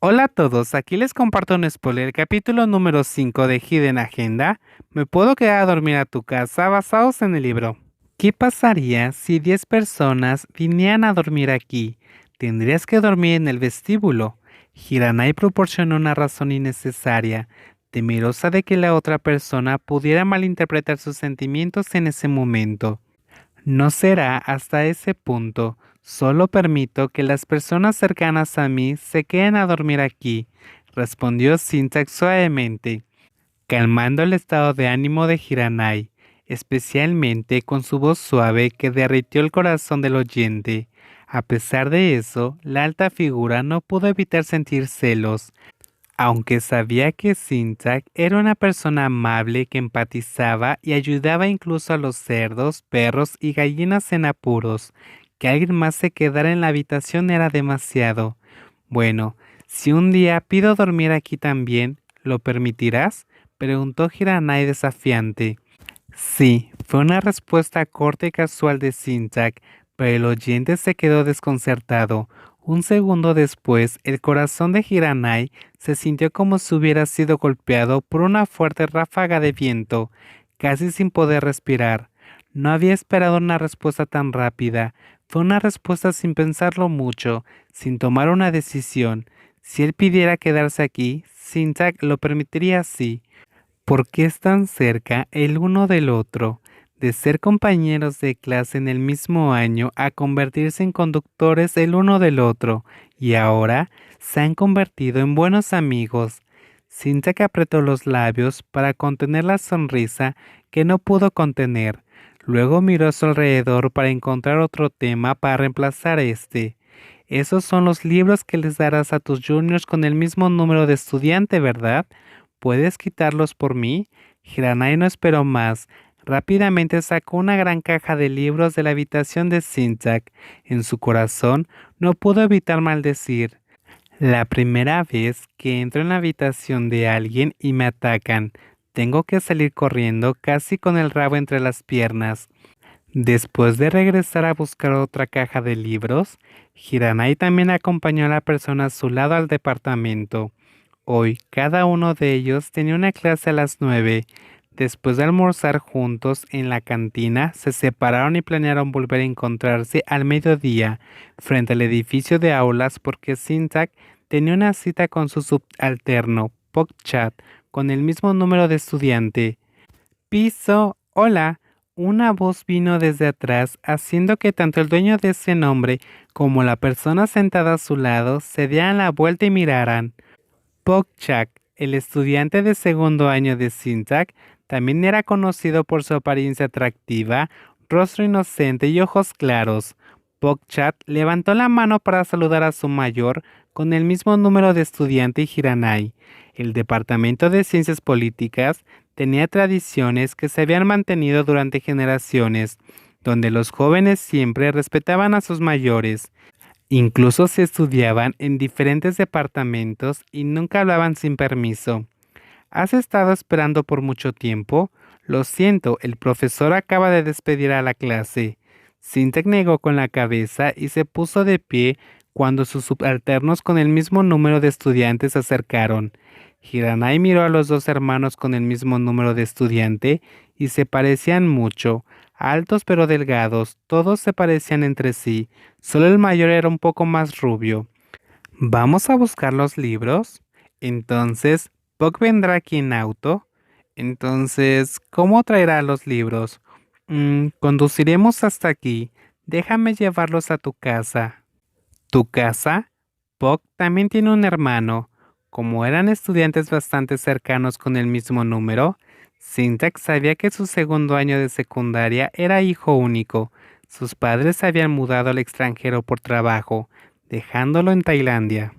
Hola a todos, aquí les comparto un spoiler, capítulo número 5 de Hidden Agenda. Me puedo quedar a dormir a tu casa basados en el libro. ¿Qué pasaría si 10 personas vinieran a dormir aquí? Tendrías que dormir en el vestíbulo. Hiranai proporcionó una razón innecesaria, temerosa de que la otra persona pudiera malinterpretar sus sentimientos en ese momento. No será hasta ese punto. Solo permito que las personas cercanas a mí se queden a dormir aquí, respondió Syntax suavemente, calmando el estado de ánimo de Hiranai, especialmente con su voz suave que derritió el corazón del oyente. A pesar de eso, la alta figura no pudo evitar sentir celos, aunque sabía que Syntax era una persona amable que empatizaba y ayudaba incluso a los cerdos, perros y gallinas en apuros. Que alguien más se quedara en la habitación era demasiado. Bueno, si un día pido dormir aquí también, ¿lo permitirás?, preguntó Hiranai desafiante. Sí, fue una respuesta corta y casual de Syntax, pero el oyente se quedó desconcertado. Un segundo después, el corazón de Hiranai se sintió como si hubiera sido golpeado por una fuerte ráfaga de viento, casi sin poder respirar. No había esperado una respuesta tan rápida. Fue una respuesta sin pensarlo mucho, sin tomar una decisión. Si él pidiera quedarse aquí, Syntax lo permitiría así. ¿Por qué están cerca el uno del otro? De ser compañeros de clase en el mismo año a convertirse en conductores el uno del otro, y ahora se han convertido en buenos amigos. Syntax apretó los labios para contener la sonrisa que no pudo contener. Luego miró a su alrededor para encontrar otro tema para reemplazar este. Esos son los libros que les darás a tus juniors con el mismo número de estudiante, ¿verdad? ¿Puedes quitarlos por mí? Hiranai no esperó más. Rápidamente sacó una gran caja de libros de la habitación de Syntax. En su corazón no pudo evitar maldecir. La primera vez que entro en la habitación de alguien y me atacan, tengo que salir corriendo casi con el rabo entre las piernas. Después de regresar a buscar otra caja de libros, Hiranai también acompañó a la persona a su lado al departamento. Hoy cada uno de ellos tenía una clase a las 9. Después de almorzar juntos en la cantina, se separaron y planearon volver a encontrarse al mediodía frente al edificio de aulas porque Syntax tenía una cita con su subalterno, Pokchat, con el mismo número de estudiante. Piso, hola. Una voz vino desde atrás, haciendo que tanto el dueño de ese nombre como la persona sentada a su lado se dieran la vuelta y miraran. Pokchak, el estudiante de segundo año de Syntax, también era conocido por su apariencia atractiva, rostro inocente y ojos claros. Pokchak levantó la mano para saludar a su mayor con el mismo número de estudiante y Hiranai. El Departamento de Ciencias Políticas tenía tradiciones que se habían mantenido durante generaciones, donde los jóvenes siempre respetaban a sus mayores. Incluso se estudiaban en diferentes departamentos y nunca hablaban sin permiso. ¿Has estado esperando por mucho tiempo? Lo siento, el profesor acaba de despedir a la clase. Syntax negó con la cabeza y se puso de pie cuando sus subalternos con el mismo número de estudiantes se acercaron. Hiranai miró a los dos hermanos con el mismo número de estudiante y se parecían mucho. Altos pero delgados, todos se parecían entre sí, solo el mayor era un poco más rubio. ¿Vamos a buscar los libros? Entonces, ¿Puck vendrá aquí en auto? Entonces, ¿cómo traerá los libros? Conduciremos hasta aquí. Déjame llevarlos a tu casa. ¿Tu casa? Puck también tiene un hermano. Como eran estudiantes bastante cercanos con el mismo número, Syntax sabía que su segundo año de secundaria era hijo único. Sus padres se habían mudado al extranjero por trabajo, dejándolo en Tailandia.